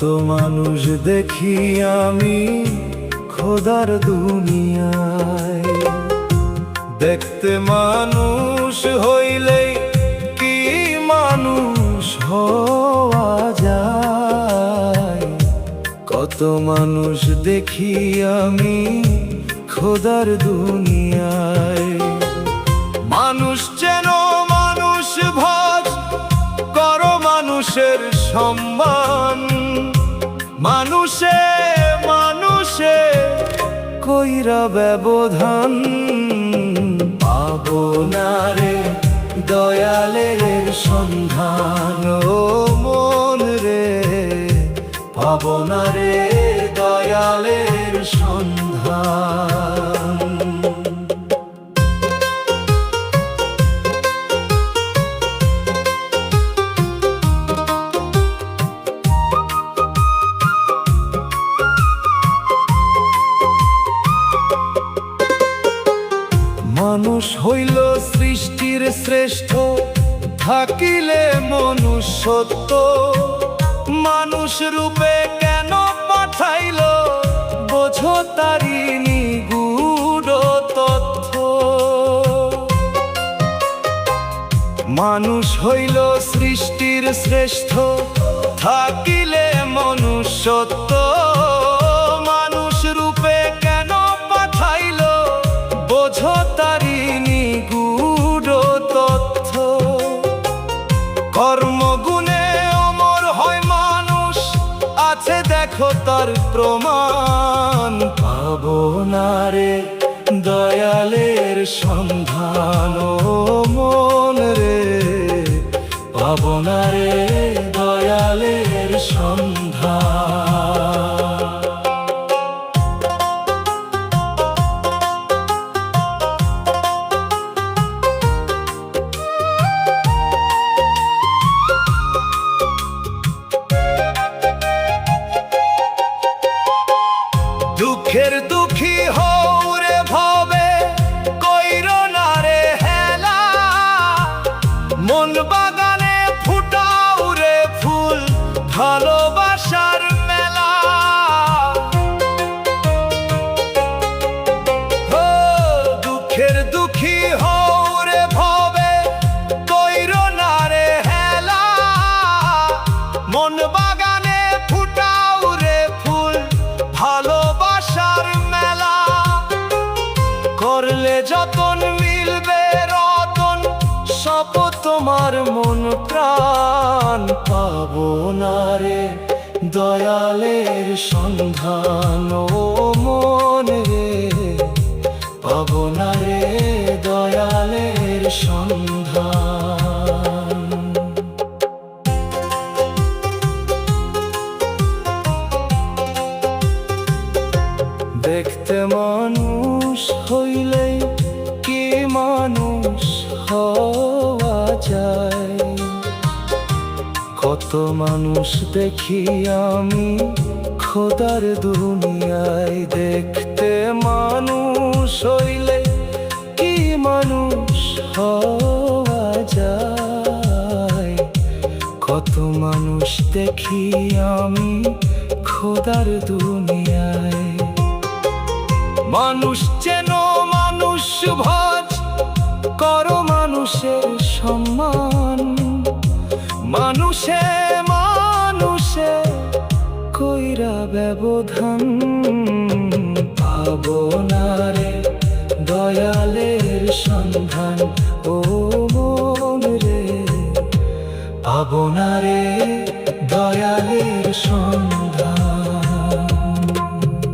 মানুষ দেখি আমি খোদার দুনিয়ায়। দেখতে মানুষ হইলেই কি মানুষ হওয়া যায়। কত মানুষ দেখি আমি খোদার দুনিয়ায়। মানুষ যেন মানুষ ভজ করো মানুষের সম্মান। মানুষে মানুষে কইরা ব্যবধান। পাবো না রে দয়ালের সন্ধান ও মন রে। পাবো না রে দয়ালের সন্ধান। মানুষ হইল সৃষ্টির শ্রেষ্ঠ, থাকিলে মনুষ্যত্ব। মানুষ রূপে কেন পাঠাইল, বোঝো তারি নিগূঢ় তথ্য। মানুষ হইল সৃষ্টির শ্রেষ্ঠ, থাকিলে মনুষ্যত্ব। মানুষ রূপে কেন পাঠাইল, বোঝো তারি নিগূঢ় তথ্য। কর্মগুণে অমর হয় মানুষ, আছে দেখো তার প্রমাণ। পাবো না রে দয়ালের সন্ধান ও মন রে। পাবো না রে দয়ালের সন্ধান। দুঃখের দুঃখী হও রে ভবে, কইরো না রে হেলা। মন বাগানে ফুটাও রে ফুল, ভালোবাসার মেলা। ও দুঃখের দুঃখী হও রে ভবে, কইরো না রে হেলা। মন বাগানে ফুটাও রে ফুল, ভালোবাসার মেলা। করলে যতন মিলবে রতন, সব তোমার মন প্রাণ। পাবো না রে দয়ালের সন্ধান ও মন রে। পাবো না রে দয়ালের সন্ধান। দেখতে মানুষ হইলে কি মানুষ হওয়া যায়। কত মানুষ দেখি আমি খোদার দুনিয়ায়। দেখতে মানুষ হইলে কি মানুষ হওয়া যায়। কত মানুষ দেখি আমি খোদার দুনিয়ায়। মানুষ যেন মানুষ ভজ করো মানুষের সম্মান। মানুষে মানুষে কইরা ব্যবধান। পাবো না রে দয়ালের সন্ধান ও মন রে। পাবো না রে দয়ালের সন্ধান।